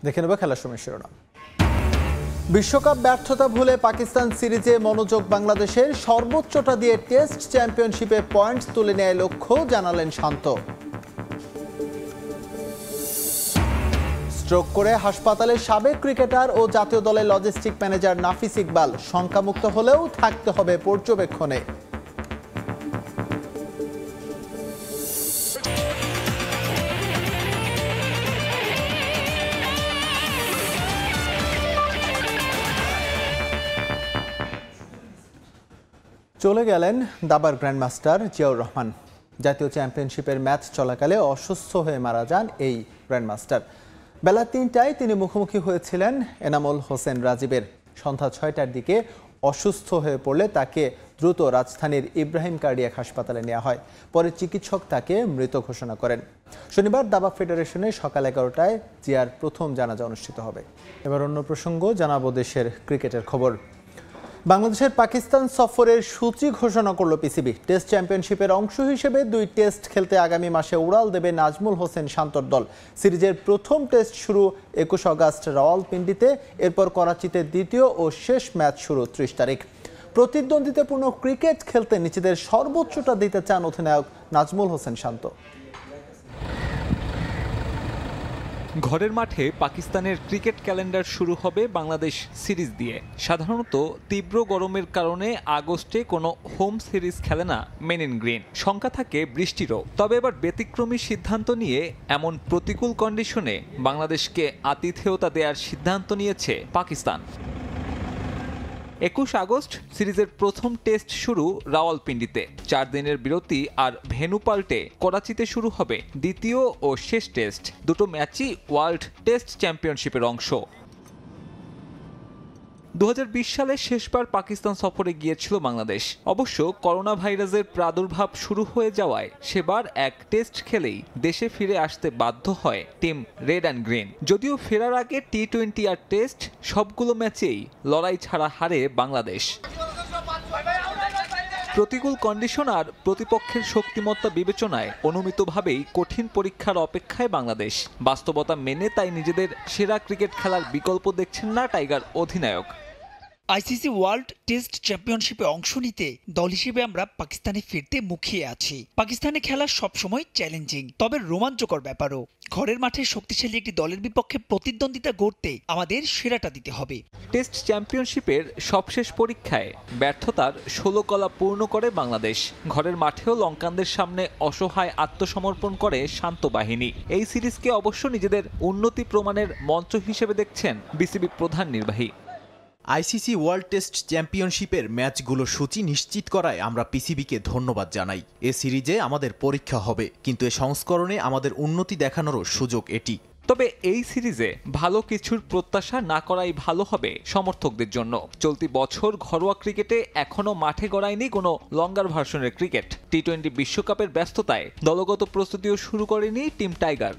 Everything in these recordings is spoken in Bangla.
দেখে নেব খেলার সময় শিরোনাম। বিশ্বকাপ ব্যর্থতা ভুলে পাকিস্তান সিরিজে মনোযোগ বাংলাদেশের, সর্বোচ্চটা দিয়ে টেস্ট চ্যাম্পিয়নশিপে পয়েন্টস তুলে নেয় লক্ষ্য, জানালেন শান্ত। স্ট্রোক করে হাসপাতালে সাবেক ক্রিকেটার ও জাতীয় দলের লজিস্টিক ম্যানেজার নাফিস ইকবাল, শঙ্কামুক্ত হলেও থাকতে হবে পর্যবেক্ষণে। চলে গেলেন দাবার গ্র্যান্ডমাস্টার জিয়াউর রহমান। জাতীয় চ্যাম্পিয়নশিপের ম্যাচ চলাকালে অসুস্থ হয়ে মারা যান এই গ্র্যান্ডমাস্টার। বেলা ৩টায় তিনি মুখোমুখি হয়েছিলেন এনামুল হোসেন রাজীবের। সন্ধ্যা ৬টার দিকে অসুস্থ হয়ে পড়লে তাকে দ্রুত রাজধানীর ইব্রাহিম কার্ডিয়াক হাসপাতালে নেওয়া হয়। পরে চিকিৎসক তাকে মৃত ঘোষণা করেন। শনিবার দাবা ফেডারেশনে সকাল ১১টায় জিয়ার প্রথম জানাজা অনুষ্ঠিত হবে। এবার অন্য প্রসঙ্গ জানাবো দেশের ক্রিকেটের খবর। বাংলাদেশের পাকিস্তান সফরের সূচি ঘোষণা করল পিসিবি। টেস্ট চ্যাম্পিয়নশিপের অংশ হিসেবে ২ টেস্ট খেলতে আগামী মাসে উড়াল দেবে নাজমুল হোসেন শান্তর দল। সিরিজের প্রথম টেস্ট শুরু ২১ আগস্ট রাওয়ালপিন্ডিতে, এরপর করাচিতে দ্বিতীয় ও শেষ ম্যাচ শুরু ৩০ তারিখ। প্রতিদ্বন্দ্বিতাপূর্ণ ক্রিকেট খেলতে নিজেদের সর্বোচ্চটা দিতে চান অধিনায়ক নাজমুল হোসেন শান্ত। ঘরের মাঠে পাকিস্তানের ক্রিকেট ক্যালেন্ডার শুরু হবে বাংলাদেশ সিরিজ দিয়ে। সাধারণত তীব্র গরমের কারণে আগস্টে কোনো হোম সিরিজ খেলে না মেন ইন গ্রিন, শঙ্কা থাকে বৃষ্টিরও। তবে এবার ব্যতিক্রমী সিদ্ধান্ত নিয়ে এমন প্রতিকূল কন্ডিশনে বাংলাদেশকে আতিথেয়তা দেওয়ার সিদ্ধান্ত নিয়েছে পাকিস্তান। ২১ আগস্ট সিরিজের প্রথম টেস্ট শুরু রাওয়ালপিন্ডিতে, ৪ দিনের বিরতি আর ভেন্যু পাল্টে করাচিতে শুরু হবে দ্বিতীয় ও শেষ টেস্ট। দুটো ম্যাচই ওয়ার্ল্ড টেস্ট চ্যাম্পিয়নশিপের অংশ। ২০২০ সালে শেষবার পাকিস্তান সফরে গিয়েছিল বাংলাদেশ। অবশ্য করোনা ভাইরাসের প্রাদুর্ভাব শুরু হয়ে যাওয়ায় সেবার এক টেস্ট খেলেই দেশে ফিরে আসতে বাধ্য হয় টিম রেড অ্যান্ড গ্রিন। যদিও ফেরার আগে টি-20 আর টেস্ট সবগুলো ম্যাচেই লড়াই ছাড়া হারে বাংলাদেশ। প্রতিকূল কন্ডিশন আর প্রতিপক্ষের শক্তিমত্তা বিবেচনায় অনুমিতভাবেই কঠিন পরীক্ষার অপেক্ষায় বাংলাদেশ। বাস্তবতা মেনে তাই নিজেদের সেরা ক্রিকেট খেলার বিকল্প দেখছেন না টাইগার অধিনায়ক। আইসিসি ওয়ার্ল্ড টেস্ট চ্যাম্পিয়নশিপে অংশ নিতে দল হিসেবে আমরা পাকিস্তানে ফিরতে মুখিয়ে আছি। পাকিস্তানে খেলা সবসময় চ্যালেঞ্জিং, তবে রোমাঞ্চকর ব্যাপারও। ঘরের মাঠে শক্তিশালী একটি দলের বিপক্ষে প্রতিদ্বন্দ্বিতা গড়তে আমাদের সেরাটা দিতে হবে। টেস্ট চ্যাম্পিয়নশিপের সবশেষ পরীক্ষায় ব্যর্থতার ১৬ কলা পূর্ণ করে বাংলাদেশ। ঘরের মাঠেও লঙ্কানদের সামনে অসহায় আত্মসমর্পণ করে শান্ত বাহিনী। এই সিরিজকে অবশ্য নিজেদের উন্নতি প্রমাণের মঞ্চ হিসেবে দেখছেন বিসিবি প্রধান নির্বাহী। আইসিসি ওয়ার্ল্ড টেস্ট চ্যাম্পিয়নশিপের ম্যাচগুলোর সূচি নিশ্চিত করায় আমরা পিসিবিকে ধন্যবাদ জানাই। এ সিরিজে আমাদের পরীক্ষা হবে, কিন্তু এ সংস্করণে আমাদের উন্নতি দেখানোরও সুযোগ এটি। তবে এই সিরিজে ভালো কিছুর প্রত্যাশা না করাই ভালো হবে সমর্থকদের জন্য। চলতি বছর ঘরোয়া ক্রিকেটে এখনো মাঠে গড়ায়নি কোনো লঙ্গার ভার্সনের ক্রিকেট। টি-20 বিশ্বকাপের ব্যস্ততায় দলগত প্রস্তুতিও শুরু করেনি টিম টাইগার।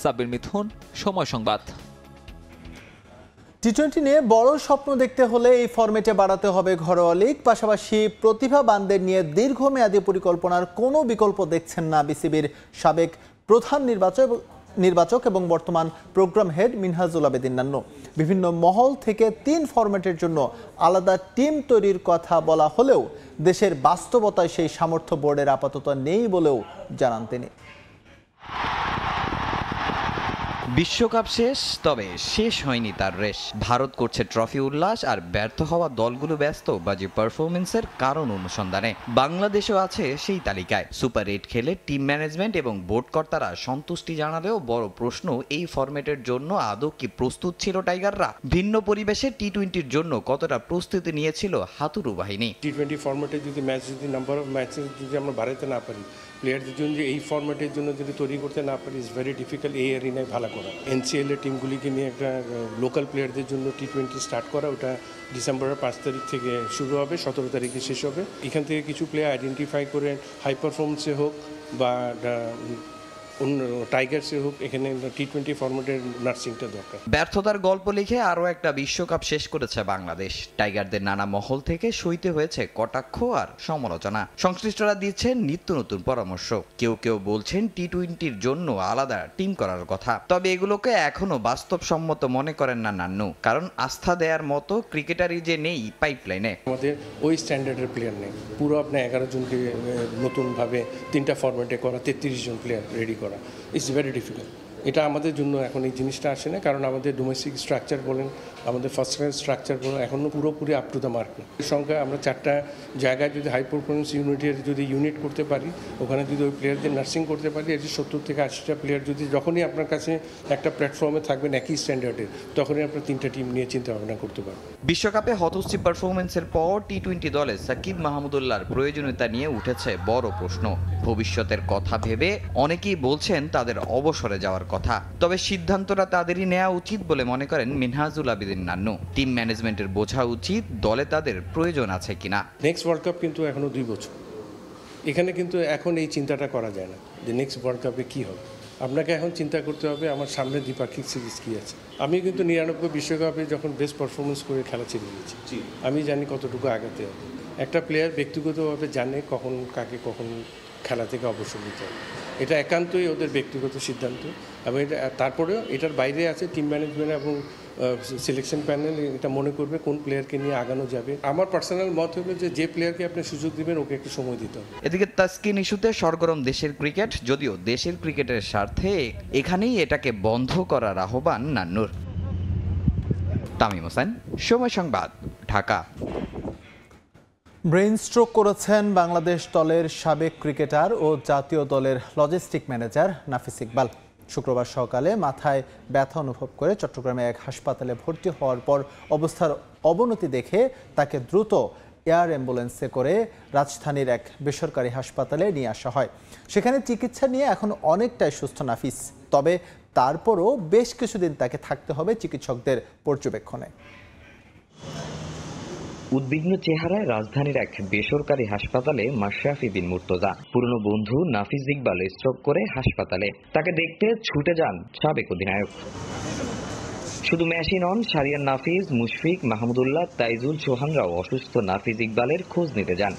সাব্বির মিথুন, সময় সংবাদ। টি-20 নিয়ে বড় স্বপ্ন দেখতে হলে এই ফরম্যাটে বাড়াতে হবে ঘরোয়া লিগ। পাশাপাশি প্রতিভাবানদের নিয়ে দীর্ঘমেয়াদী পরিকল্পনার কোনো বিকল্প দেখছেন না বিসিবির সাবেক প্রধান নির্বাচক এবং বর্তমান প্রোগ্রাম হেড মিনহাজুল আবেদিন নান্নু। বিভিন্ন মহল থেকে ৩ ফরম্যাটের জন্য আলাদা টিম তৈরির কথা বলা হলেও দেশের বাস্তবতায় সেই সামর্থ্য বোর্ডের আপাতত নেই বলেও জানান তিনি। বিশ্বকাপ শেষ, তবে শেষ হয়নি তার রেশ। ভারত করছে ট্রফি উল্লাস, আর ব্যর্থ হওয়া দলগুলো ব্যস্ত বাজি পারফরমেন্সের কারণ অনুসন্ধানে। বাংলাদেশও আছে সেই তালিকায়। সুপার ৮ খেলে টিম ম্যানেজমেন্ট এবং বোর্ড কর্তারা সন্তুষ্টি জানালেও বড় প্রশ্ন, এই ফরম্যাটের জন্য আদৌ কি প্রস্তুত ছিল টাইগাররা? ভিন্ন পরিবেশে টি-20-র জন্য কতটা প্রস্তুতি নিয়েছিল হাতুড়ু বাহিনী? টি-20 ফরম্যাটে যদি নাম্বার অফ ম্যাচেস যদি আমরা বাড়াতে না পারি, প্লেয়ারদের জন্য এই ফরম্যাটের জন্য যদি তৈরি করতে না পারি, ইটস ভেরি ডিফিকাল্ট এই এরিনায় ভালো করা। এনসিএল এর টিমগুলিকে নিয়ে একটা লোকাল প্লেয়ারদের জন্য টি-20 স্টার্ট করা, ওটা ডিসেম্বরের ৫ তারিখ থেকে শুরু হবে, ১৭ তারিখে শেষ হবে। এখান থেকে কিছু প্লেয়ার আইডেন্টিফাই করে হাই পারফরমেন্সে হোক বা টাইগার্সে হোক, এখানে T20 ফরম্যাটের নার্সিংটা দরকার। ব্যর্থতার গল্প লিখে আরও একটা বিশ্বকাপ শেষ করেছে বাংলাদেশ। টাইগারদের নানা মহল থেকে সইতে হয়েছে কটাক্ষ আর সমালোচনা। সংশ্লিষ্টরা দিচ্ছেন নিত্য নতুন পরামর্শ। কেউ কেউ বলছেন T20-র জন্য আলাদা টিম করার কথা। তবে এগুলোকে এখনো বাস্তবসম্মত মনে করেন না নান্নু, কারণ আস্থা দেওয়ার মতো ক্রিকেটারই যে নেই পাইপলাইনে। আমাদের ওই স্ট্যান্ডার্ডের প্লেয়ার নেই। পুরো আপনার 11 জনকে নতুনভাবে 3টা ফরম্যাটে করা, 33 জন প্লেয়ার রেডি করা ইটস ভেরি ডিফিকাল্ট। এটা আমাদের জন্য এখন এই জিনিসটা আসে না, কারণ আমাদের ডোমেস্টিক স্ট্রাকচার বলেন, আমাদের ফার্স্ট ক্লাস স্ট্রাকচার বলেন, এখনও পুরোপুরি আপ টু দ্য মার্ক না। এর সংখ্যায় আমরা 4টা জায়গায় যদি হাই পারফরমেন্স ইউনিট করতে পারি, ওখানে যদি ওই প্লেয়ারদের নার্সিং করতে পারি, এই যে 70 থেকে 80টা প্লেয়ার যদি যখনই আপনার কাছে একটা প্ল্যাটফর্মে থাকবেন একই স্ট্যান্ডার্ডের, তখনই আপনার 3টা টিম নিয়ে চিন্তা ভাবনা করতে পারবেন। বিশ্বকাপে হতশ্রী পারফরমেন্সের পর T20 দলে সাকিব মাহমুদুল্লাহর প্রয়োজনীয়তা নিয়ে উঠেছে বড় প্রশ্ন। ভবিষ্যতের কথা ভেবে অনেকেই বলছেন তাদের অবসরে যাওয়ার কথা। তবে সিদ্ধান্তটা তাদেরই নেওয়া উচিত বলে মনে করেন মিনহাজুল আবেদিন নান্নু। টিম ম্যানেজমেন্টের বোঝা উচিত দলে তাদের প্রয়োজন আছে কিনা। নেক্সট ওয়ার্ল্ড কাপ কিন্তু এখনও 2 বছর। এখানে কিন্তু এখন এই চিন্তাটা করা যায় না যে নেক্সট ওয়ার্ল্ড কাপে কী হবে। আপনাকে এখন চিন্তা করতে হবে আমার সামনে দ্বিপাক্ষিক সিরিজ কী আছে। আমি কিন্তু 99 বিশ্বকাপে যখন বেস্ট পারফরমেন্স করে খেলা ছেড়ে দিয়েছি, আমি জানি কতটুকু আগাতে হবে। একটা প্লেয়ার ব্যক্তিগতভাবে জানে কখন খেলা থেকে অবসর নিতে হবে। এটা একান্তই ওদের ব্যক্তিগত সিদ্ধান্ত, এবং এটা তারপরেও এটার বাইরে আছে টিম ম্যানেজমেন্ট এবং সিলেকশন প্যানেল এটা মনে করবে কোন প্লেয়ারকে নিয়ে আগানো যাবে। আমার পার্সোনাল মত হলো যে প্লেয়ারকে আপনি সুযোগ দিবেন ওকে একটু সময় দিতে হবে। এদিকে তাসকিন ইস্যুতে সরগরম দেশের ক্রিকেট, যদিও দেশের ক্রিকেটের স্বার্থে এখানেই এটাকে বন্ধ করার আহ্বান নান্নুর। তামিম হোসেন, সময় সংবাদ, ঢাকা। ব্রেইন স্ট্রোক করেছেন বাংলাদেশ দলের সাবেক ক্রিকেটার ও জাতীয় দলের লজিস্টিক ম্যানেজার নাফিস ইকবাল। শুক্রবার সকালে মাথায় ব্যথা অনুভব করে চট্টগ্রামে এক হাসপাতালে ভর্তি হওয়ার পর অবস্থার অবনতি দেখে তাকে দ্রুত এয়ার অ্যাম্বুলেন্সে করে রাজধানীর এক বেসরকারি হাসপাতালে নিয়ে আসা হয়। সেখানে চিকিৎসা নিয়ে এখন অনেকটাই সুস্থ নাফিস, তবে তারপরও বেশ কিছুদিন তাকে থাকতে হবে চিকিৎসকদের পর্যবেক্ষণে। উদ্বিগ্ন চেহারায় রাজধানীর এক বেসরকারি হাসপাতালে মাশরাফি বিন মুর্তজা। পুরনো বন্ধু নাফিস ইকবাল স্ট্রোক করে হাসপাতালে। তাকে দেখতে ছুটে যান সাবেক অধিনায়ক। শুধু মেশিন অন, শারিয়ান নাফিস, মুশফিক, মাহমুদুল্লাহ, তাইজুল, সোহানরাও অসুস্থ নাফিস ইকবালের খোঁজ নিতে যান।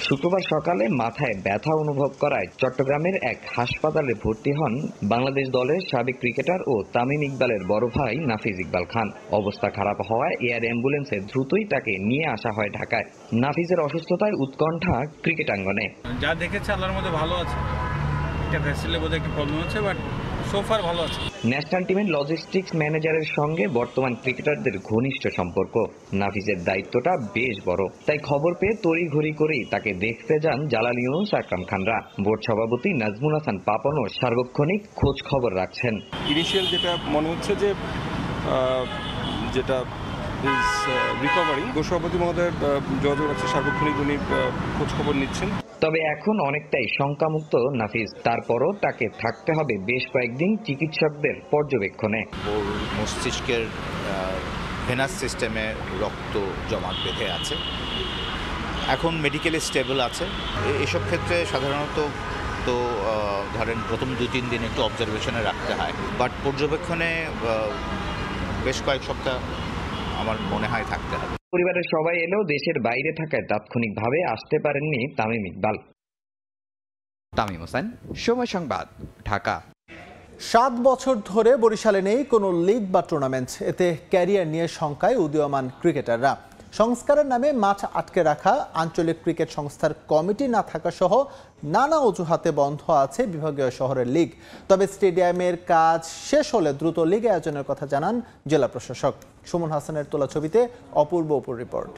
শুক্রবার সকালে মাথায় ব্যথা অনুভব করায় চট্টগ্রামের এক হাসপাতালে ভর্তি হন বাংলাদেশ দলের সাবেক ক্রিকেটার ও তামিম ইকবালের বড় ভাই নাফিস ইকবাল খান। অবস্থা খারাপ হওয়ায় এয়ার অ্যাম্বুলেন্সে দ্রুতই তাকে নিয়ে আসা হয় ঢাকায়। নাফিসের অসুস্থতায় উৎকণ্ঠা ক্রিকেট আঙ্গনে। যা দেখেছে আল্লাহর মধ্যে ভালো আছে, এটা ভেসেলে বোধহয় একটু প্রবলেম হচ্ছে, বাট সোফার ভালো আছে। ন্যাশনাল টিমের লজিস্টিক্স ম্যানেজারের সঙ্গে বর্তমান ক্রিকেটারদের ঘনিষ্ঠ সম্পর্ক। নাফিসের দায়িত্বটা বেশ বড়, তাই খবর পেয়ে তড়িঘড়ি করেই তাকে দেখতে যান জালাল ইউনুস, আকরাম খানরা। বোর্ড সভাপতি নাজমুল হাসান পাপনও সার্বক্ষণিক খোঁজ খবর রাখছেন। ইনিশিয়াল যেটা মনে হচ্ছে যেটা রিকভারি, সভাপতি মহোদয় যোগাযোগ রাখছে, সার্বক্ষণিক উনি খোঁজ খবর নিচ্ছেন। তবে এখন অনেকটাই শঙ্কামুক্ত নাফিস। তারপরও তাকে থাকতে হবে বেশ কয়েকদিন চিকিৎসকদের পর্যবেক্ষণে। ওর মস্তিষ্কের ভেনাস সিস্টেমে রক্ত জমাট বেঁধে আছে, এখন মেডিকেলি স্টেবল আছে। এসব ক্ষেত্রে সাধারণত তো ধরেন প্রথম 2-3 দিন একটু অবজারভেশনে রাখতে হয়, বাট পর্যবেক্ষণে বেশ কয়েক সপ্তাহ আমার মনে হয় থাকতে হবে। পরিবারের সবাই এলেও দেশের বাইরে থাকায় তাৎক্ষণিকভাবে আসতে পারেননি তামিম ইকবাল। তামিম হোসেন, সময় সংবাদ, ঢাকা। 7 বছর ধরে বরিশালে নেই কোনো লিগ বা টুর্নামেন্ট। এতে ক্যারিয়ার নিয়ে শঙ্কায় উদীয়মান ক্রিকেটাররা। সংস্কারের নামে মাঠ আটকে রাখা, আঞ্চলিক ক্রিকেট সংস্থার কমিটি না থাকা সহ নানা অজুহাতে বন্ধ আছে বিভাগীয় শহরের লিগ। তবে স্টেডিয়ামের কাজ শেষ হলে দ্রুত লিগ আয়োজনের কথা জানান জেলা প্রশাসক। সুমন হাসানের তোলা ছবিতে অপূর্ব রিপোর্ট।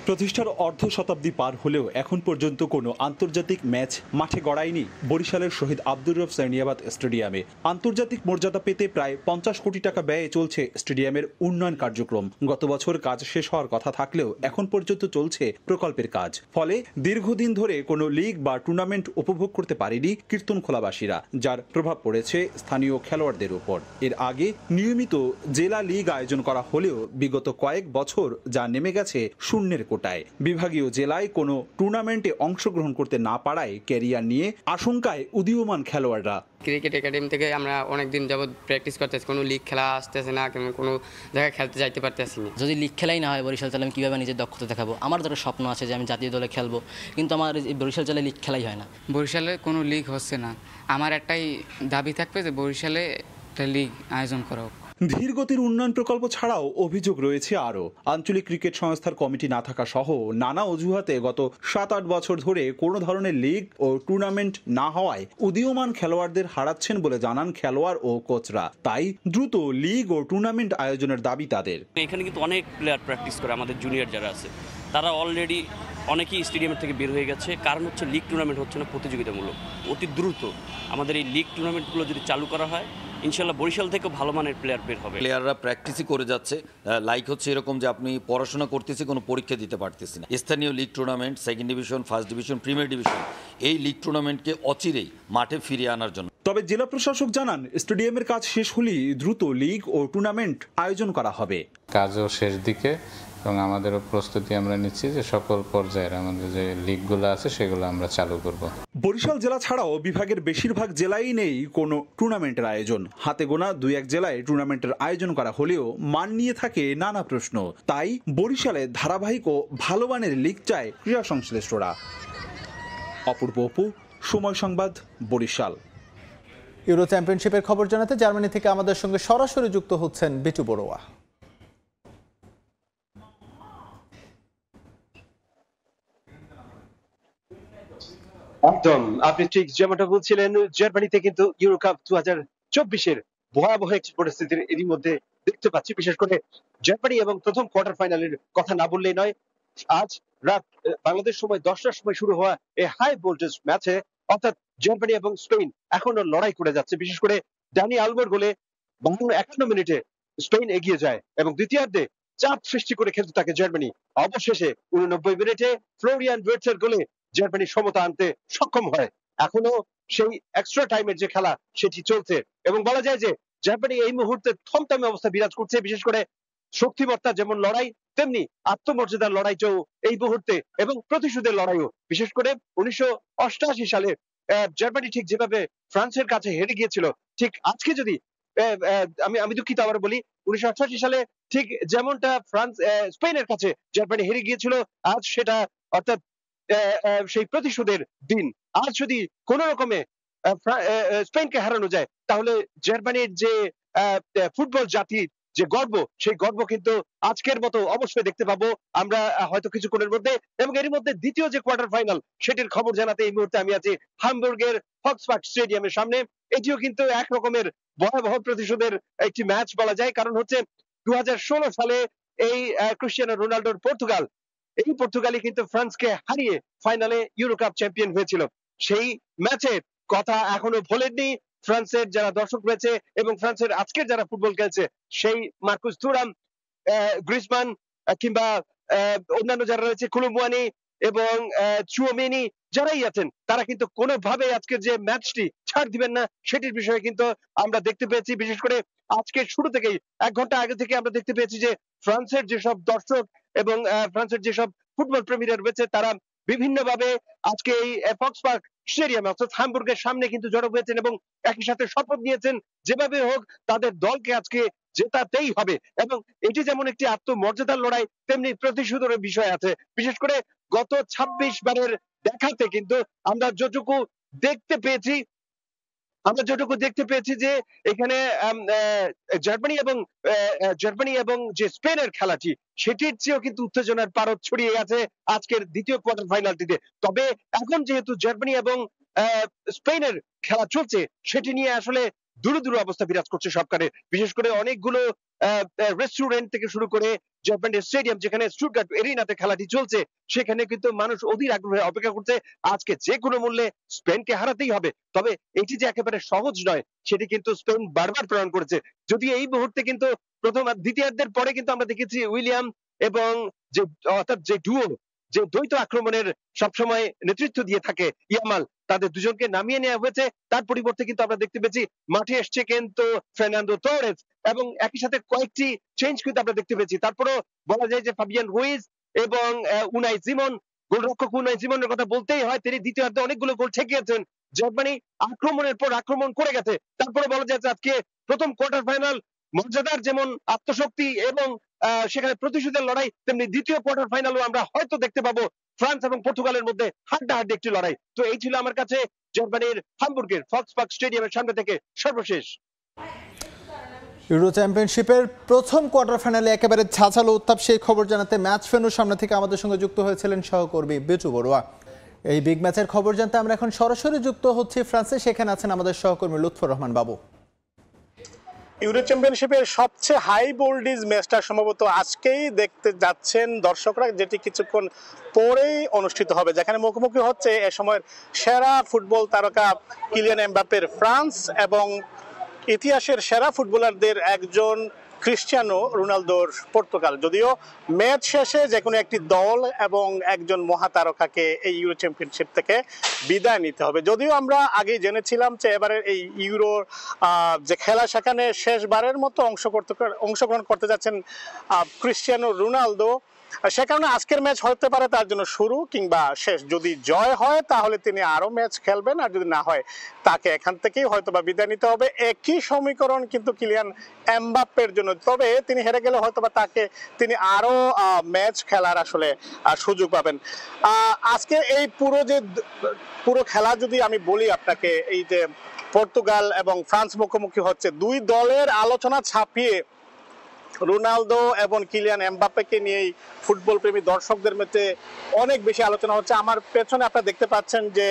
প্রতিষ্ঠার অর্ধ শতাব্দী পার হলেও এখন পর্যন্ত কোনো আন্তর্জাতিক ম্যাচ মাঠে গড়ায়নি বরিশালের শহীদ আব্দুর রব সাইনিয়াবাদ স্টেডিয়ামে। আন্তর্জাতিক মর্যাদা পেতে প্রায় 50 কোটি টাকা ব্যয়ে চলছে স্টেডিয়ামের উন্নয়ন কার্যক্রম। গত বছর কাজ শেষ হওয়ার কথা থাকলেও এখন পর্যন্ত চলছে প্রকল্পের কাজ। ফলে দীর্ঘদিন ধরে কোনো লিগ বা টুর্নামেন্ট উপভোগ করতে পারেনি কীর্তনখোলাবাসীরা, যার প্রভাব পড়েছে স্থানীয় খেলোয়াড়দের উপর। এর আগে নিয়মিত জেলা লিগ আয়োজন করা হলেও বিগত কয়েক বছর যা নেমে গেছে শূন্যের কোঠায়। কোটায়। বিভাগীয় জেলায় কোনো টুর্নামেন্টে অংশগ্রহণ করতে না পারায় ক্যারিয়ার নিয়ে আশঙ্কায় উদীয়মান খেলোয়াড়রা। ক্রিকেট একাডেমি থেকে আমরা অনেকদিন যাবৎ প্র্যাকটিস করতেছি, কোনো লিগ খেলা আসতেছে না, কোনো জায়গায় খেলতে যাইতে পারতেছি না। যদি লিগ খেলাই না হয় বরিশাল জেলায় আমি কীভাবে নিজের দক্ষতা দেখাবো? আমার ধরো স্বপ্ন আছে যে আমি জাতীয় দলে খেলবো, কিন্তু আমার বরিশাল জেলায় লিগ খেলাই হয় না। বরিশালে কোনো লিগ হচ্ছে না, আমার একটাই দাবি থাকবে যে বরিশালে একটা লিগ আয়োজন করা হোক। ধীরগতির উন্নয়ন প্রকল্প ছাড়াও অভিযোগ রয়েছে আরও। আঞ্চলিক ক্রিকেট সংস্থার কমিটি না থাকা সহ নানা অজুহাতে গত 7-8 বছর ধরে কোনো ধরনের লিগ ও টুর্নামেন্ট না হওয়ায় উদীয়মান খেলোয়াড়দের হারাচ্ছেন বলে জানান খেলোয়াড় ও কোচরা। তাই দ্রুত লিগ ও টুর্নামেন্ট আয়োজনের দাবি তাদের। এখানে কিন্তু অনেক প্লেয়ার প্র্যাকটিস করে, আমাদের জুনিয়র যারা আছে তারা অলরেডি অনেকেই স্টেডিয়ামের থেকে বের হয়ে গেছে। কারণ হচ্ছে লিগ টুর্নামেন্ট হচ্ছে না প্রতিযোগিতামূলক। অতি দ্রুত আমাদের এই লিগ টুর্নামেন্টগুলো যদি চালু করা হয়, ইনশাল্লাহ বরিশাল থেকেও ভালো মানের প্লেয়ার বের হবে। প্লেয়াররা প্র্যাকটিসই করে যাচ্ছে, লাইক হচ্ছে এরকম যে আপনি পড়াশোনা করতেছি, কোনো পরীক্ষা দিতে পারতেছি না। স্থানীয় league tournament, second division, first division, premier division, এই লিগ টুর্নামেন্টকে অচিরেই মাঠে ফিরিয়ে আনার জন্য। তবে জেলা প্রশাসক জানান স্টেডিয়ামের কাজ শেষ হলেই দ্রুত লিগ ও টুর্নামেন্ট আয়োজন করা হবে। কাজও শেষ দিকে এবং আমাদেরও প্রস্তুতি আমরা নিচ্ছি যে সকল পর্যায়ের আমাদের যে লিগগুলো আছে সেগুলো আমরা চালু করব। বরিশাল জেলা ছাড়াও বিভাগের বেশিরভাগ জেলায় নেই কোনো টুর্নামেন্টের আয়োজন। হাতে গোনা 2-1 জেলায় টুর্নামেন্টের আয়োজন করা হলেও মান নিয়ে থাকে নানা প্রশ্ন। তাই বরিশালে ধারাবাহিক ও ভালো মানের লিগ চায় ক্রীড়া সংশ্লিষ্টরা। অপূর্ব অপু, সময় সংবাদ, বরিশাল। ইউরো চ্যাম্পিয়নশিপের খবর জানাতে জার্মানি থেকে আমাদের সঙ্গে সরাসরি যুক্ত হচ্ছেন বিটু বড়ুয়া। একদম, আপনি ঠিক যেমনটা বলছিলেন, জার্মানিতে কিন্তু ইউরো কাপ 2024-এর ভয়াবহ একটি পরিস্থিতির এরই মধ্যে দেখতে পাচ্ছি। বিশেষ করে জার্মানি এবং প্রথম কোয়ার্টার ফাইনালের কথা না বললেই নয়। আজ রাত বাংলাদেশ সময় 10টার সময় শুরু হওয়া এই হাই ভোল্টেজ ম্যাচে অর্থাৎ জার্মানি এবং স্পেন এখনো লড়াই করে যাচ্ছে। বিশেষ করে ডানি আলবোর গোলে 51 মিনিটে স্পেন এগিয়ে যায় এবং দ্বিতীয়ার্ধে চাপ সৃষ্টি করে খেলতে থাকে জার্মানি। অবশেষে 89 মিনিটে ফ্লোরিয়ান ভির্টসের গোলে জার্মানি সমতা আনতে সক্ষম হয়। এখনো সেই এক্সট্রা টাইমের যে খেলা সেটি চলছে এবং বলা যায় যে জার্মানি এই মুহূর্তে থমথমে অবস্থা বিরাজ করছে। বিশেষ করে শক্তিমত্তা যেমন লড়াই, তেমনি আত্মমর্যাদার লড়াইটাও এই মুহূর্তে এবং প্রতিশোধের লড়াইও। বিশেষ করে 1988 সালে জার্মানি ঠিক যেভাবে ফ্রান্সের কাছে হেরে গিয়েছিল, ঠিক আজকে যদি আমি দুঃখিত আবার বলি, 1988 সালে ঠিক যেমনটা ফ্রান্স স্পেনের কাছে জার্মানি হেরে গিয়েছিল, আজ সেটা অর্থাৎ সেই প্রতিশোধের দিন। আজ যদি কোন রকমে স্পেনকে হারানো যায় তাহলে জার্মানির যে ফুটবল জাতির যে গর্ব, সেই গর্ব কিন্তু আজকের মতো অবশ্যই দেখতে পাবো আমরা হয়তো কিছুক্ষণের মধ্যে। এবং এর মধ্যে দ্বিতীয় যে কোয়ার্টার ফাইনাল সেটির খবর জানাতে এই মুহূর্তে আমি আছি হামবুর্গের ফক্সবার্গ স্টেডিয়ামের সামনে। এটিও কিন্তু এক রকমের ভয়াবহ প্রতিশোধের একটি ম্যাচ বলা যায়। কারণ হচ্ছে 2016 সালে এই ক্রিস্টিয়ানো রোনাল্ডোর পর্তুগাল, এই পর্তুগালই কিন্তু ফ্রান্সকে হারিয়ে ফাইনালে ইউরো কাপ চ্যাম্পিয়ন হয়েছিল। সেই ম্যাচের কথা এখনো ভোলেননি ফ্রান্সের যারা দর্শক রয়েছে এবং ফ্রান্সের আজকের যারা ফুটবল খেলছে, সেই মার্কুস থুরাম, গ্রিজমান কিংবা অন্যান্য যারা রয়েছে কুলুমুয়ানি এবং চুয়ামেনি, যারাই আছেন তারা কিন্তু কোনোভাবে আজকের যে ম্যাচটি ছাড় দিবেন না সেটির বিষয়ে কিন্তু আমরা দেখতে পেয়েছি। বিশেষ করে আজকের শুরু থেকেই 1 ঘন্টা আগে থেকে আমরা দেখতে পেয়েছি যে ফ্রান্সের যেসব দর্শক এবং ফ্রান্সের যেসব ফুটবল প্রেমীরা রয়েছে তারা বিভিন্নভাবে আজকে এই ফক্সবার্গ স্টেডিয়ামে অর্থাৎ হামবুর্গের সামনে কিন্তু জড়ো হয়েছেন এবং একই সাথে শপথ নিয়েছেন যেভাবে হোক তাদের দলকে আজকে জেতাতেই হবে। এবং এটি যেমন একটি আত্মমর্যাদার লড়াই, তেমনি প্রতিশোধের বিষয় আছে। বিশেষ করে গত 26 বারের দেখাতে কিন্তু আমরা যতটুকু দেখতে পেয়েছি যে এখানে জার্মানি এবং যে স্পেনের খেলাটি সেটির চেয়েও কিন্তু উত্তেজনার পারদ ছড়িয়ে গেছে আজকের দ্বিতীয় কোয়ার্টার ফাইনালটিতে। তবে এখন যেহেতু জার্মানি এবং স্পেনের খেলা চলছে, সেটি নিয়ে আসলে দূরে অবস্থা বিরাজ করছে সবখানে। বিশেষ করে অনেকগুলো রেস্টুরেন্ট থেকে শুরু করে জার্মানির স্টেডিয়াম যেখানে স্টুটগার্ট এরিনাতে খেলাটি চলছে, সেখানে কিন্তু মানুষ অধীর আগ্রহে অপেক্ষা করছে আজকে যে কোনো মূল্যে স্পেনকে হারাতেই হবে। তবে এটি যে একেবারে সহজ নয় সেটি কিন্তু স্পেন বারবার প্রমাণ করেছে। যদিও এই মুহূর্তে কিন্তু প্রথম আর দ্বিতীয়ার্ধের পরে কিন্তু আমরা দেখেছি উইলিয়াম এবং যে অর্থাৎ যে ডুও, যে দ্বৈত আক্রমণের সবসময় নেতৃত্ব দিয়ে থাকে ইয়ামাল, তাদের দুজনকে নামিয়ে নেওয়া হয়েছে। তার পরিবর্তে কিন্তু আমরা দেখতে পেয়েছি মাঠে এসছে কিন্তু ফার্নান্দো তোরেস এবং একই সাথে কয়েকটি চেঞ্জ কিন্তু আমরা দেখতে পেয়েছি। তারপরেও বলা যায় যে ফাবিয়ান রুইজ এবং উনাই জিমন, গোলরক্ষক উনাই জিমনের কথা বলতেই হয়, তিনি দ্বিতীয়ার্ধে অনেকগুলো গোল ঠেকিয়েছেন। জার্মানি আক্রমণের পর আক্রমণ করে গেছে। তারপরে বলা যাচ্ছে আজকে প্রথম কোয়ার্টার ফাইনাল মর্যাদার যেমন আত্মশক্তি এবং সেখানে প্রতিশোধের লড়াই, তেমনি দ্বিতীয় কোয়ার্টার ফাইনালও আমরা হয়তো দেখতে পাবো ফ্রান্স এবং পর্তুগালের মধ্যে হাড্ডাহাড্ডি একটি লড়াই। তো এই ছিল আমার কাছে জার্মানির হামবুর্গের ফক্সবার্গ স্টেডিয়ামের সামনে থেকে সর্বশেষ। ইউরো চ্যাম্পিয়নশিপের প্রথম কোয়ার্টার ফাইনালে একেবারে ঝাঁঝালো উত্তাপ, সেই খবর জানাতে ম্যাচ ভেন্যুর সামনে থেকে আমাদের সঙ্গে যুক্ত হয়েছিলেন সহকর্মী বিজু বড়ুয়া। এই বিগ ম্যাচের খবর জানতে আমরা এখন সরাসরি যুক্ত হচ্ছি ফ্রান্সে, সেখানে আছেন আমাদের সহকর্মী লুৎফর রহমান বাবু। ইউরো চ্যাম্পিয়নশিপের সবচেয়ে হাই ভোল্টেজ ম্যাচটা সম্ভবত আজকেই দেখতে যাচ্ছেন দর্শকরা, যেটি কিছুক্ষণ পরেই অনুষ্ঠিত হবে, যেখানে মুখোমুখি হচ্ছে এ সময়ের সেরা ফুটবল তারকা কিলিয়ান এমবাপ্পের ফ্রান্স এবং ইতিহাসের সেরা ফুটবলারদের একজন ক্রিস্টিয়ানো রোনালদোর পর্তুগাল। যদিও ম্যাচ শেষে যে কোনো একটি দল এবং একজন মহাতারকাকে এই ইউরো চ্যাম্পিয়নশিপ থেকে বিদায় নিতে হবে। যদিও আমরা আগে জেনেছিলাম যে এবারের এই ইউরো যে খেলা, সেখানে শেষবারের মতো অংশগ্রহণ করতে যাচ্ছেন ক্রিস্টিয়ানো রোনালদো। সে কারণে আজকের ম্যাচ হতে পারে তার জন্য শুরু কিংবা শেষ। যদি জয় হয় তাহলে তিনি আরো ম্যাচ খেলবেন, আর যদি না হয় তাকে এখান থেকেই হয়তো বা বিদায় নিতে হবে। একই সমীকরণ কিন্তু কিলিয়ান এমবাপ্পের জন্য, তবে তিনি হেরে গেলে হয়তো বা তিনি আরো ম্যাচ খেলার আসলে সুযোগ পাবেন। আজকে এই পুরো খেলা যদি আমি বলি আপনাকে, এই যে পর্তুগাল এবং ফ্রান্স মুখোমুখি হচ্ছে, দুই দলের আলোচনা ছাপিয়ে রোনালদো এবং কিলিয়ান এমবাপ্পেকে নিয়েই ফুটবল প্রেমী দর্শকদের মধ্যে অনেক বেশি আলোচনা হচ্ছে। আমার পেছনে আপনারা দেখতে পাচ্ছেন যে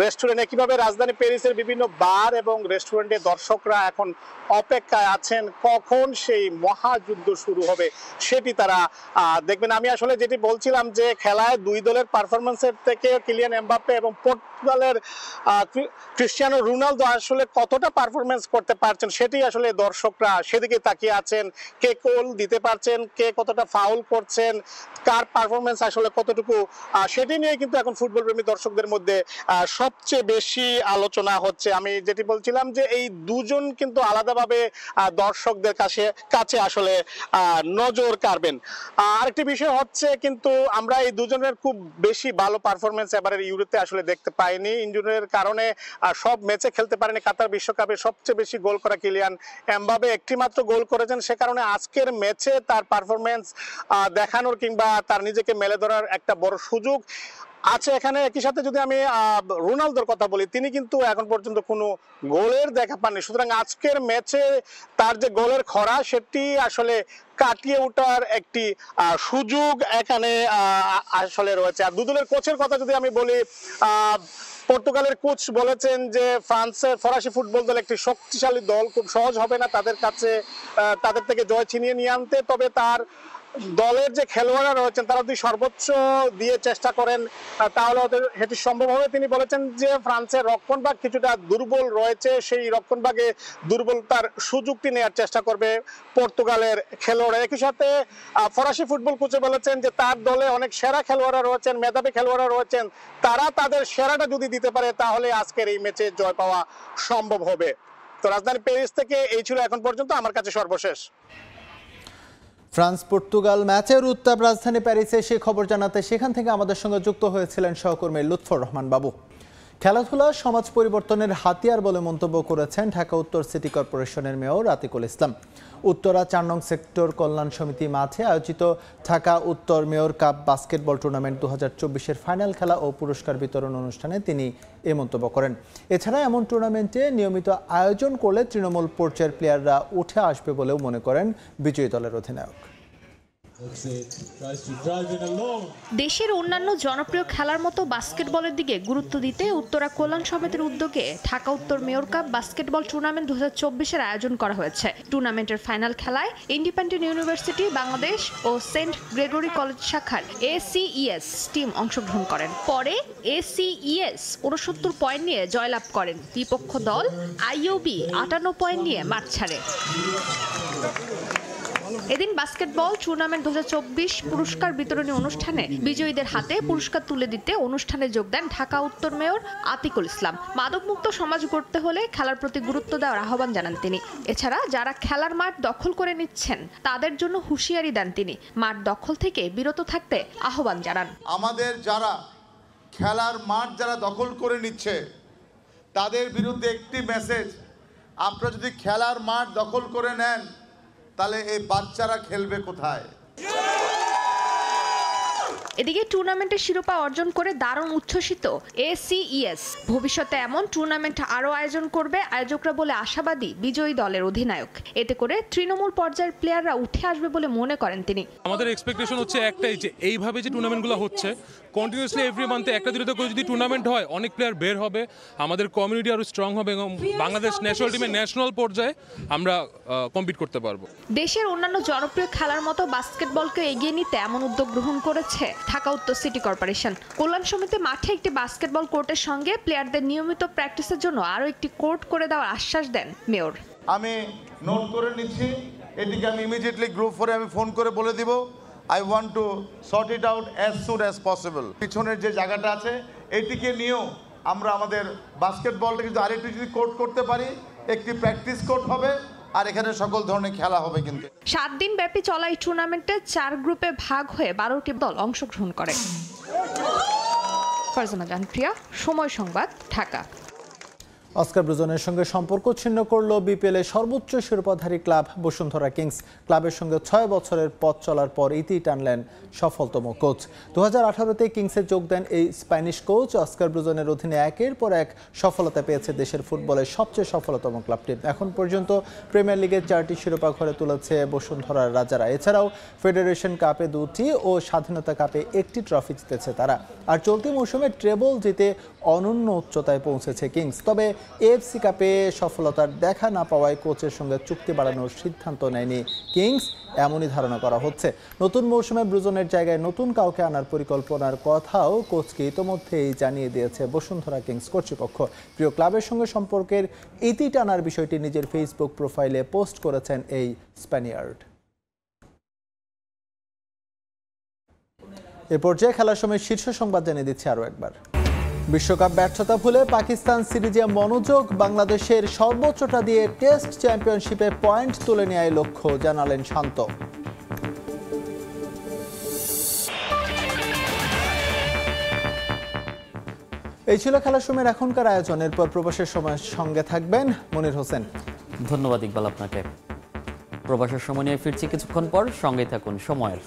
রেস্টুরেন্টে কিভাবে রাজধানী প্যারিসের বিভিন্ন বার এবং রেস্টুরেন্টে দর্শকরা এখন অপেক্ষায় আছেন কখন সেই মহাযুদ্ধ শুরু হবে সেটি তারা দেখবেন। আমি আসলে যেটি বলছিলাম যে খেলায় দুই দলের পারফরমেন্সের থেকে কিলিয়ান এমবাপ্পে এবং পর্তুগালের ক্রিস্টিয়ানো রোনালদো আসলে কতটা পারফরমেন্স করতে পারছেন সেটি আসলে দর্শকরা সেদিকে তাকিয়ে আছেন। কে গোল দিতে পারছেন, কে কতটা ফাউল করছেন, কার পারফরমেন্স আসলে কতটুকু, সেটি নিয়ে কিন্তু এখন ফুটবল প্রেমী দর্শকদের মধ্যে সবচেয়ে বেশি আলোচনা হচ্ছে। আমি যেটি বলছিলাম যে এই দুজন কিন্তু আলাদাভাবে দর্শকদের কাছে আসলে নজর কাড়বেন। আরেকটি বিষয় হচ্ছে কিন্তু আমরা এই দুজনের খুব বেশি ভালো পারফরমেন্স এবারের ইউরোতে আসলে দেখতে পাইনি। ইনজুরির কারণে সব ম্যাচে খেলতে পারেনি। কাতার বিশ্বকাপে সবচেয়ে বেশি গোল করা কিলিয়ান এমবাপ্পে একটি মাত্র গোল করেছেন, সে কারণে আজকের ম্যাচে তার পারফরমেন্স দেখানোর কিংবা তার নিজেকে মেলে ধরার একটা বড় সুযোগ আছে এখানে। একই সাথে যদি আমি রোনালদোর কথা বলি, তিনি কিন্তু এখন পর্যন্ত কোনো গোলের দেখা পাননি। সুতরাং আজকের ম্যাচে তার যে গোলের খরা সেটি আসলে কাটিয়ে ওঠার একটি সুযোগ এখানে আসলে রয়েছে। আর দুদলের কোচের কথা যদি আমি বলি, পর্তুগালের কোচ বলেছেন যে ফরাসি ফুটবল দল একটি শক্তিশালী দল, খুব সহজ হবে না তাদের থেকে জয় ছিনিয়ে নিয়ে আনতে। তবে তার দলের যে খেলোয়াড়রা রয়েছেন তারা যদি সর্বোচ্চ দিয়ে চেষ্টা করেন তাহলে এটি সম্ভব হবে। তিনি বলেছেন যে ফ্রান্সের রক্ষণভাগ কিছুটা দুর্বল রয়েছে, সেই রক্ষণভাগে দুর্বলতার সুযোগটি নেওয়ার চেষ্টা করবে পর্তুগালের খেলোয়াড়রা। একই সাথে ফরাসি ফুটবল কোচে বলেছেন যে তার দলে অনেক সেরা খেলোয়াড়রা রয়েছেন, মেধাবী খেলোয়াড়রা রয়েছেন, তারা তাদের সেরাটা যদি দিতে পারে তাহলে আজকের এই ম্যাচে জয় পাওয়া সম্ভব হবে। তো রাজধানী প্যারিস থেকে এই ছিল এখন পর্যন্ত আমার কাছে সর্বশেষ। ফ্রান্স পর্তুগাল ম্যাচের উত্তাপ রাজধানী প্যারিসে, সে খবর জানাতে সেখান থেকে আমাদের সঙ্গে যুক্ত হয়েছিলেন সহকর্মী লুৎফর রহমান বাবু। খেলাধুলা সমাজ পরিবর্তনের হাতিয়ার বলে মন্তব্য করেছেন ঢাকা উত্তর সিটি কর্পোরেশনের মেয়র আতিকুল ইসলাম। উত্তরা ৪ নং সেক্টর কল্যাণ সমিতি মাঠে আয়োজিত ঢাকা উত্তর মেয়র কাপ বাস্কেটবল টুর্নামেন্ট ২০২৪-এর ফাইনাল খেলা ও পুরস্কার বিতরণ অনুষ্ঠানে তিনি এ মন্তব্য করেন। এছাড়া এমন টুর্নামেন্টে নিয়মিত আয়োজন করলে তৃণমূল পর্যায়ের প্লেয়াররা উঠে আসবে বলেও মনে করেন বিজয়ী দলের অধিনায়ক। দেশের অন্যান্য জনপ্রিয় খেলার মতো বাস্কেটবলের দিকে গুরুত্ব দিতে উত্তরা কল্যাণ সমিতির উদ্যোগে ঢাকা উত্তর মেয়র কাপ বাস্কেটবল টুর্নামেন্ট ২০২৪-এর আয়োজন করা হয়েছে। টুর্নামেন্টের ফাইনাল খেলায় ইন্ডিপেন্ডেন্ট ইউনিভার্সিটি বাংলাদেশ ও সেন্ট গ্রেগরি কলেজ শাখার ACES টিম অংশগ্রহণ করেন। পরে ACES ৬৯ পয়েন্ট নিয়ে জয়লাভ করেন। বিপক্ষ দল IUB ৫৮ পয়েন্ট নিয়ে মাঠ ছাড়ে। এদিন বাস্কেটবল টুর্নামেন্ট 2024 পুরস্কার বিতরণী অনুষ্ঠানে বিজয়ীদের হাতে পুরস্কার তুলে দিতে অনুষ্ঠানে যোগ দেন ঢাকা উত্তর মেয়র আতিকুল ইসলাম। মাদকমুক্ত সমাজ গড়তে হলে খেলার প্রতি গুরুত্ব দেওয়ার আহ্বান জানান তিনি। এছাড়া যারা খেলার মাঠ দখল করে নিচ্ছেন তাদের জন্য হুঁশিয়ারি দেন তিনি। মাঠ দখল থেকে বিরত থাকতে আহ্বান জানান। আমাদের যারা খেলার মাঠ যারা দখল করে নিচ্ছে তাদের বিরুদ্ধে একটি মেসেজ, আপনারা যদি খেলার মাঠ দখল করে নেন তাহলে এই বাচ্চারা খেলবে কোথায়? এদিকে টুর্নামেন্টের শিরোপা অর্জন করে দারুণ উচ্ছ্বসিত ACES। ভবিষ্যতে এমন টুর্নামেন্ট আরও আয়োজন করবে আয়োজকরা বলে আশাবাদী বিজয়ী দলের অধিনায়ক। এতে করে তৃণমূল পর্যায়ের প্লেয়াররা উঠে আসবে বলে মনে করেন তিনি। আমাদের এক্সপেকটেশন হচ্ছে একটাই, যে এইভাবে যে টুর্নামেন্টগুলো হচ্ছে কন্টিনিউয়াসলি এভরি মান্থে একটা দুটো করে যদি টুর্নামেন্ট হয়, অনেক প্লেয়ার বের হবে, আমাদের কমিউনিটি আরও স্ট্রং হবে এবং বাংলাদেশ ন্যাশনাল টিমে ন্যাশনাল পর্যায়ে আমরা কম্পিট করতে পারবো। দেশের অন্যান্য জনপ্রিয় খেলার মতো বাস্কেটবলকে এগিয়ে নিতে এমন উদ্যোগ গ্রহণ করেছে ঢাকা উত্তর সিটি কর্পোরেশন। কল্যাণ সমিতি মাঠে একটি বাস্কেটবল কোর্টের সঙ্গে প্লেয়ারদের নিয়মিত প্র্যাকটিসের জন্য আরও একটি কোর্ট করে দেওয়ার আশ্বাস দেন মেয়র। আমি নোট করে নিচ্ছি, এটিকে আমি ইমিডিয়েটলি গ্রুপ 4 আমি ফোন করে বলে দিব। I want to sort it out as soon as possible. পিছনের যে জায়গাটা আছে এটিকে নিয়েও আমরা আমাদের বাস্কেটবলটাকে যদি আরেকটু যদি কোর্ট করতে পারি, একটি প্র্যাকটিস কোর্ট হবে আর এখানে সকল ধরনের খেলা হবে। কিন্তু 7 দিন ব্যাপী চলা এই টুর্নামেন্টে 4 গ্রুপে ভাগ হয়ে 12টি দল অংশগ্রহণ করে। ফারজানা জাহান প্রিয়া, সময় সংবাদ, ঢাকা। অস্কার ব্রুজনের সঙ্গে সম্পর্ক ছিন্ন করল বিপিএলের সর্বোচ্চ শিরোপাধারী ক্লাব বসুন্ধরা কিংস। ক্লাবের সঙ্গে 6 বছরের পথ চলার পর ইতি টানলেন সফলতম কোচ। 2018-তে কিংসে যোগ দেন এই স্প্যানিশ কোচ। অস্কার ব্রুজনের অধীনে একের পর এক সফলতা পেয়েছে দেশের ফুটবলের সবচেয়ে সফলতম ক্লাবটি। এখন পর্যন্ত প্রিমিয়ার লিগের 4টি শিরোপা ঘরে তুলেছে বসুন্ধরার রাজারা। এছাড়াও ফেডারেশন কাপে 2টি ও স্বাধীনতা কাপে 1টি ট্রফি জিতেছে তারা। আর চলতি মৌসুমে ট্রেবল জিতে অনন্য উচ্চতায় পৌঁছেছে কিংস। তবে এএফসি কাপে সফলতার দেখা না পাওয়ায় কোচের সঙ্গে চুক্তি বাড়ানোর সিদ্ধান্ত নেয়নি কিংস, এমনই ধারণা করা হচ্ছে। নতুন মৌসুমে ব্রুজনের জায়গায় নতুন কাউকে আনার পরিকল্পনার কথাও কোচকে ইতোমধ্যেই জানিয়ে দিয়েছে বসুন্ধরা কিংস কর্তৃপক্ষ। প্রিয় ক্লাবের সঙ্গে সম্পর্কের ইতি টানার বিষয়টি নিজের ফেসবুক প্রোফাইলে পোস্ট করেছেন এই স্প্যানিয়ার্ড। এ পর্যায়ে খেলার সময় শীর্ষ সংবাদ জানিয়ে দিচ্ছে আরও একবার। বিশ্বকাপ ব্যর্থতা ভুলে পাকিস্তান সিরিজে মনোযোগ, বাংলাদেশের সর্বোচ্চটা দিয়ে টেস্ট চ্যাম্পিয়নশিপে পয়েন্ট তুলে নেওয়ার লক্ষ্য, জানালেন শান্ত। এই ছিল খেলার সময়ের এখনকার আয়োজন। এরপর প্রবাসের সময়ের সঙ্গে থাকবেন মনির হোসেন। ধন্যবাদ ইকবাল আপনাকে। প্রবাসের সময় নিয়ে ফিরছি কিছুক্ষণ পর, সঙ্গেই থাকুন সময়ের।